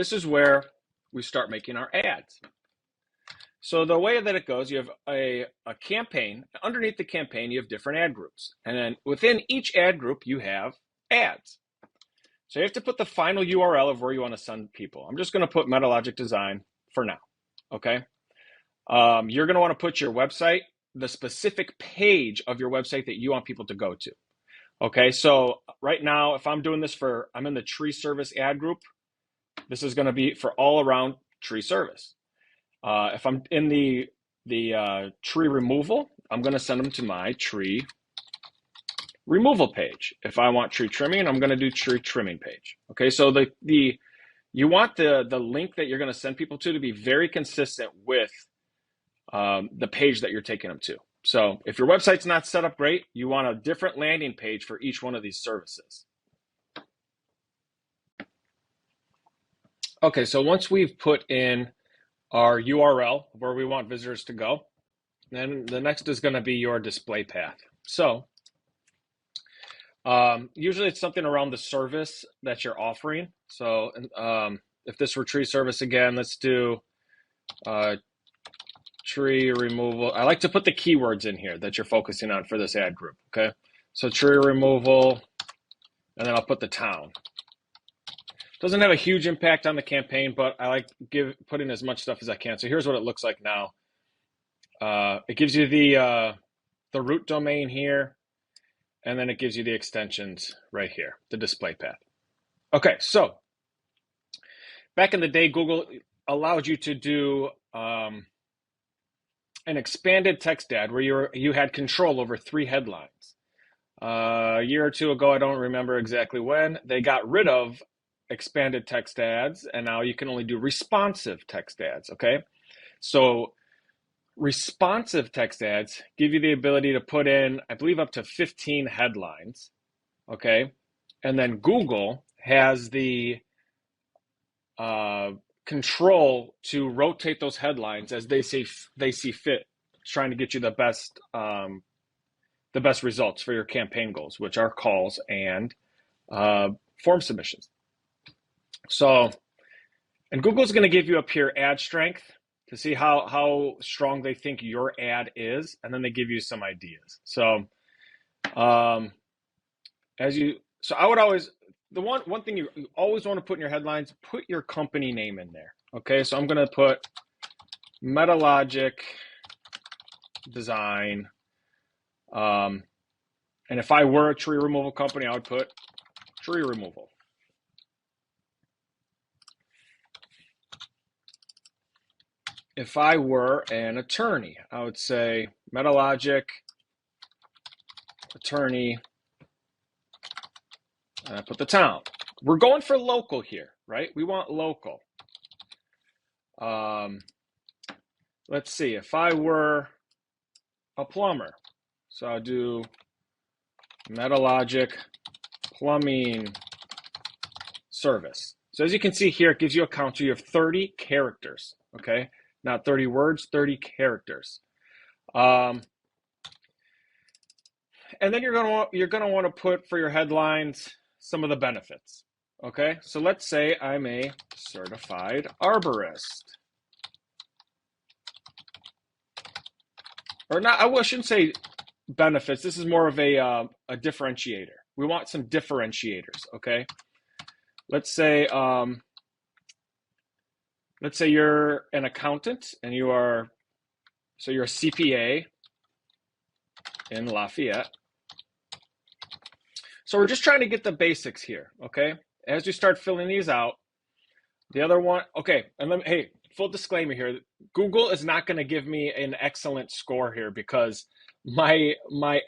this is where we start making our ads. So the way that it goes, you have a campaign. Underneath the campaign, you have different ad groups. And then within each ad group, you have ads. So you have to put the final URL of where you want to send people. I'm just going to put MetaLogic Design for now, okay? You're going to want to put your website, the specific page of your website that you want people to go to. Okay, so right now, if I'm doing this I'm in the tree service ad group, this is going to be for all around tree service. If I'm in the tree removal, I'm going to send them to my tree removal page. If I want tree trimming, I'm going to do tree trimming page. Okay, so you want the link that you're going to send people to be very consistent with the page that you're taking them to. So if your website's not set up great, you want a different landing page for each one of these services. Okay, so once we've put in our URL where we want visitors to go, then the next is going to be your display path. So usually it's something around the service that you're offering. So if this were tree service again, let's do tree removal. I like to put the keywords in here that you're focusing on for this ad group, okay? So tree removal, and then I'll put the town. Doesn't have a huge impact on the campaign, but I like putting as much stuff as I can. So here's what it looks like now. It gives you the root domain here, and then it gives you the extensions right here, the display path. Okay, so back in the day, Google allowed you to do an expanded text ad where you had control over 3 headlines. A year or two ago, I don't remember exactly when, they got rid of expanded text ads, and now you can only do responsive text ads, okay? So responsive text ads give you the ability to put in, I believe, up to 15 headlines, okay? And then Google has the control to rotate those headlines as they see fit, trying to get you the best results for your campaign goals, which are calls and form submissions. So, and Google's going to give you up here ad strength to see how strong they think your ad is, and then they give you some ideas. So, I would always, the one thing you always want to put in your headlines, put your company name in there. Okay, so I'm going to put MetaLogic Design. And if I were a tree removal company, I would put tree removal. If I were an attorney, I would say MetaLogic Attorney, and I put the town. We're going for local here, right? We want local. Let's see, if I were a plumber, so I'll do MetaLogic Plumbing Service. So as you can see here, it gives you a counter. You have 30 characters, okay? Not 30 words, 30 characters. And then you're gonna want to put for your headlines some of the benefits. Okay, so let's say I'm a certified arborist. Or not, I shouldn't say benefits. This is more of a differentiator. We want some differentiators, okay? Let's say you're an accountant and you're a CPA in Lafayette. So we're just trying to get the basics here, okay? As you start filling these out, the other one, okay, and then, hey, full disclaimer here, Google is not going to give me an excellent score here because my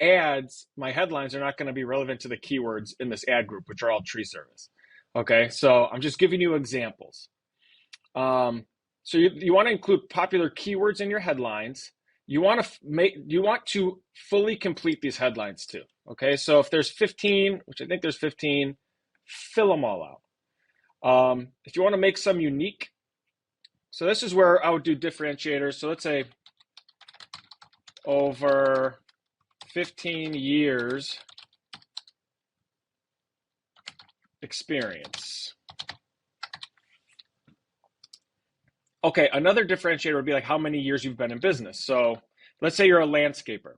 headlines are not going to be relevant to the keywords in this ad group, which are all tree service. Okay, so I'm just giving you examples. So you want to include popular keywords in your headlines. You want to fully complete these headlines too. Okay, so if there's 15, which I think there's 15, fill them all out. If you want to make some unique, so this is where I would do differentiators. So let's say over 15 years experience. Okay, another differentiator would be like how many years you've been in business. So let's say you're a landscaper.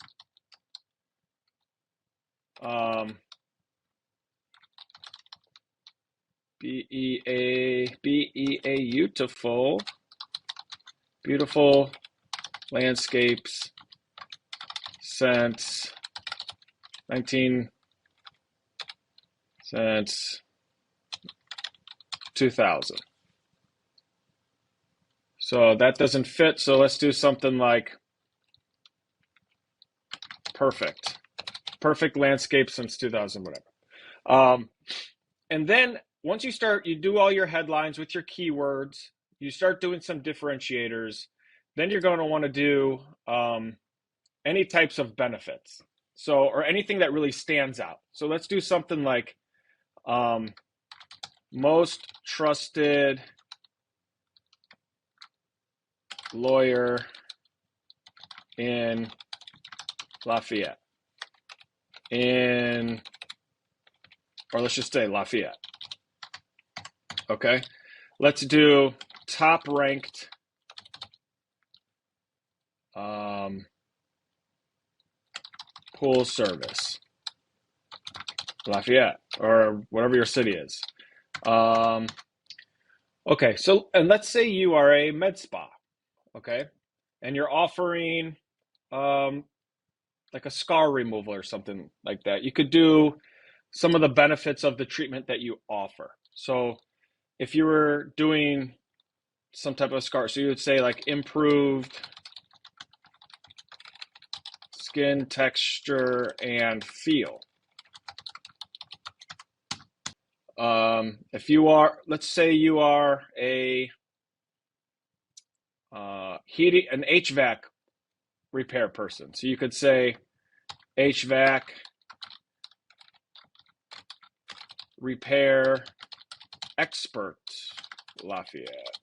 beautiful landscapes since 2000. So that doesn't fit. So let's do something like perfect landscape since 2000, whatever. And then once you do all your headlines with your keywords, you start doing some differentiators, then you're going to want to do any types of benefits. So, or anything that really stands out. So let's do something like most trusted lawyer in Lafayette. Or let's just say Lafayette. Okay. Let's do top ranked pool service, Lafayette, or whatever your city is. Okay, so, and let's say you are a med spa, okay, and you're offering like a scar removal or something like that. You could do some of the benefits of the treatment that you offer. So if you were doing some type of scar, so you would say like improved skin texture and feel. If you are, let's say you are an HVAC repair person. So you could say HVAC repair expert, Lafayette.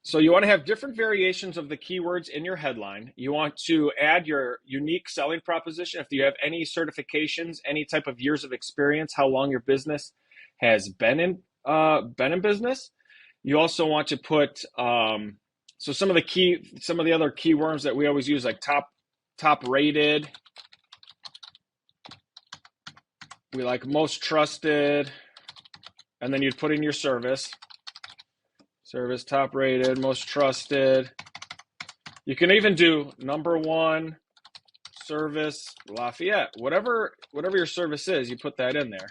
So you want to have different variations of the keywords in your headline. You want to add your unique selling proposition. If you have any certifications, any type of years of experience, how long your business has been in business. You also want to put so some of the other keywords that we always use, like top rated. We like most trusted, and then you'd put in your service. Service top rated, most trusted. You can even do number one service Lafayette. Whatever your service is, you put that in there.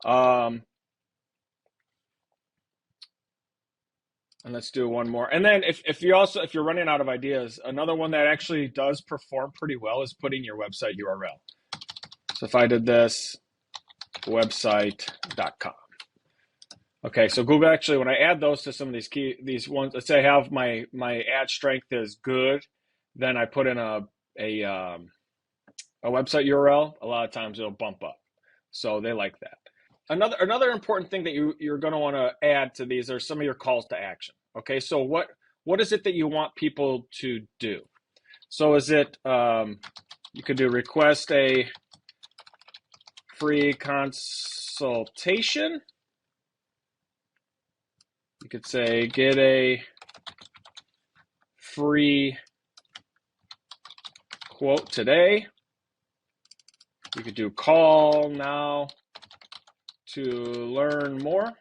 And let's do one more. And then if you're running out of ideas, another one that actually does perform pretty well is putting your website URL. So if I did this, website.com. Okay, so Google actually, when I add those to some of these ones, let's say I have my ad strength is good, then I put in a website URL. A lot of times it'll bump up, so they like that. Another important thing that you're going to want to add to these are some of your calls to action. Okay, so what is it that you want people to do? So is it you could do request a free consultation. You could say get a free quote today. You could do call now to learn more.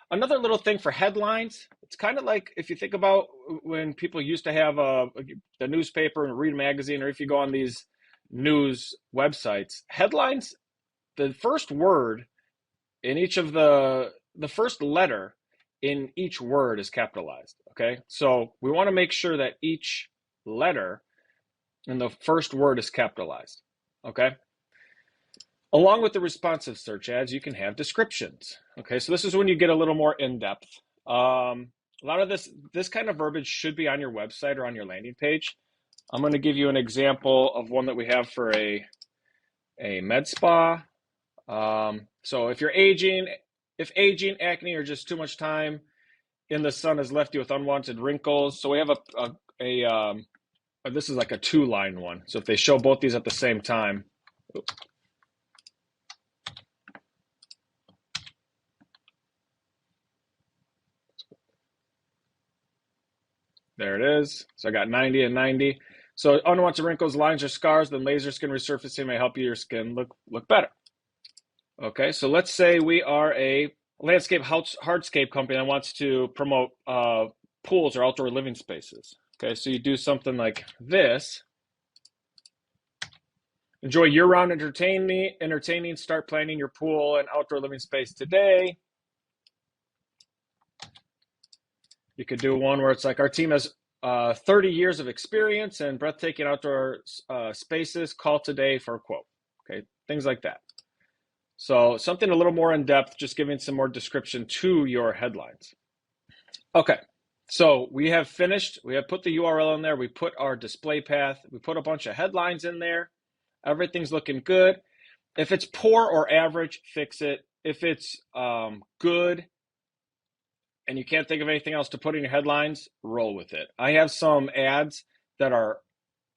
Another little thing for headlines, it's kind of like if you think about when people used to have the newspaper and read a magazine, or if you go on these news websites, headlines, the first word in each of the first letter in each word is capitalized, okay? So we want to make sure that each letter in the first word is capitalized, okay? Along with the responsive search ads, you can have descriptions, okay? So this is when you get a little more in-depth. A lot of this kind of verbiage should be on your website or on your landing page. I'm going to give you an example of one that we have for a med spa. So if aging, acne, or just too much time in the sun has left you with unwanted wrinkles. So we have this is like a 2-line one. So if they show both these at the same time, There it is. So I got 90 and 90. So unwanted wrinkles, lines, or scars, then laser skin resurfacing may help your skin look better. Okay, so let's say we are a landscape hardscape company that wants to promote pools or outdoor living spaces. Okay, so you do something like this. Enjoy year-round entertaining. Start planning your pool and outdoor living space today. You could do one where it's like, our team has 30 years of experience in breathtaking outdoor spaces. Call today for a quote. Okay, things like that. So something a little more in depth, just giving some more description to your headlines. Okay, so we have finished. We have put the URL in there. We put our display path. We put a bunch of headlines in there. Everything's looking good. If it's poor or average, fix it. If it's good and you can't think of anything else to put in your headlines, roll with it. I have some ads that are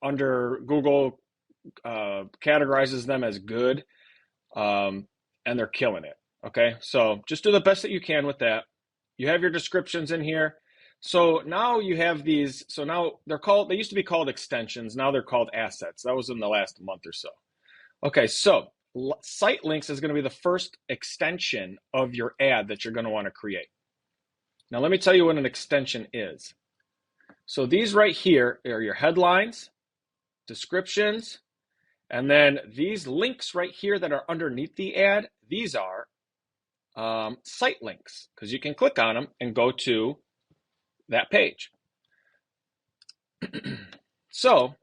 under Google categorizes them as good, and they're killing it. Okay, so just do the best that you can with that. You have your descriptions in here. So now you have these. So now they used to be called extensions. Now they're called assets. That was in the last month or so. Okay, so site links is going to be the first extension of your ad that you're going to want to create. Now, let me tell you what an extension is. So these right here are your headlines, descriptions, and then these links right here that are underneath the ad, these are site links, because you can click on them and go to that page. So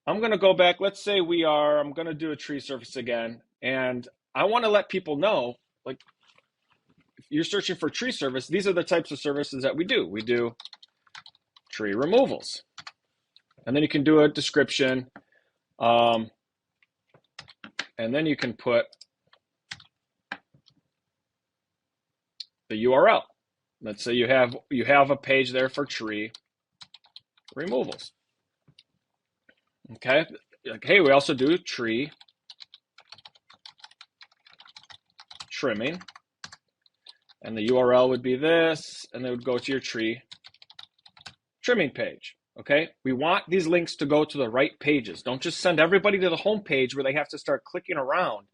I'm going to go back. Let's say I'm going to do a tree surface again, and I want to let people know, like, if you're searching for tree service, these are the types of services that we do. We do tree removals. And then you can do a description. And then you can put the URL. Let's say you have a page there for tree removals. Okay. Like, hey, we also do tree trimming. And the URL would be this, and it would go to your tree trimming page. Okay, we want these links to go to the right pages. Don't just send everybody to the home page where they have to start clicking around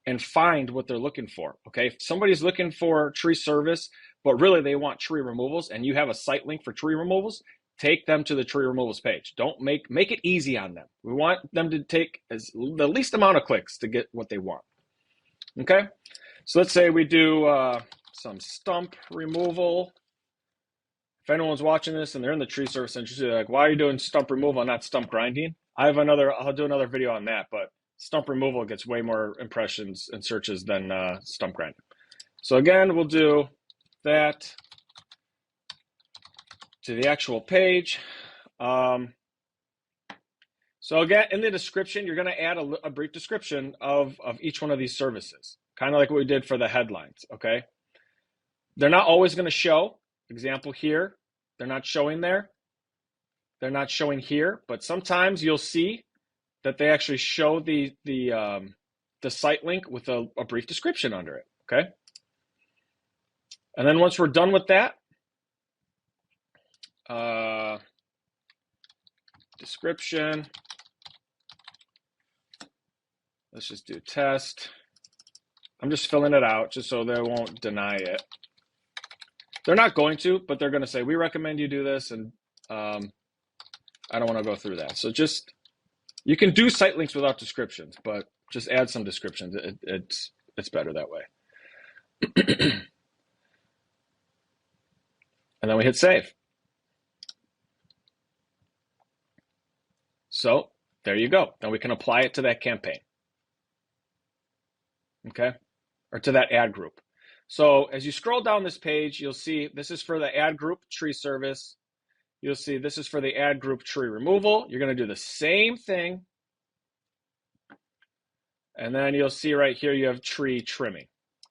and find what they're looking for. Okay, if somebody's looking for tree service, but really they want tree removals, and you have a site link for tree removals, take them to the tree removals page. Don't make it easy on them. We want them to take the least amount of clicks to get what they want. Okay, so let's say we do some stump removal. If anyone's watching this and they're in the tree service industry, like, why are you doing stump removal and not stump grinding? I'll do another video on that, but stump removal gets way more impressions and searches than stump grinding. So again, we'll do that to the actual page. So again, in the description, you're going to add a brief description of each one of these services, kind of like what we did for the headlines, okay? They're not always going to show. Example here, they're not showing there. They're not showing here, but sometimes you'll see that they actually show the site link with a brief description under it, okay? And then once we're done with that, description, let's just do test. I'm just filling it out just so they won't deny it. They're not going to, but they're going to say, we recommend you do this, and I don't want to go through that. So just, you can do site links without descriptions, but just add some descriptions. It's better that way. And then we hit save. So there you go. Now we can apply it to that campaign. Okay? Or to that ad group. So as you scroll down this page, you'll see this is for the ad group tree service. You'll see this is for the ad group tree removal. You're going to do the same thing. And then you'll see right here you have tree trimming.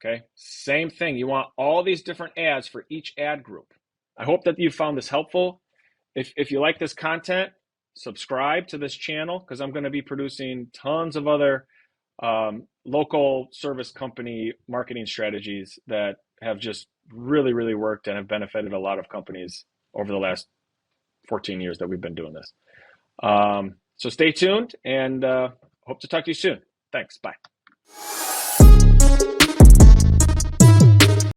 Okay, same thing. You want all these different ads for each ad group. I hope that you found this helpful. If you like this content, subscribe to this channel, because I'm going to be producing tons of other local service company marketing strategies that have just really, really worked and have benefited a lot of companies over the last 14 years that we've been doing this. So stay tuned, and hope to talk to you soon. Thanks. Bye.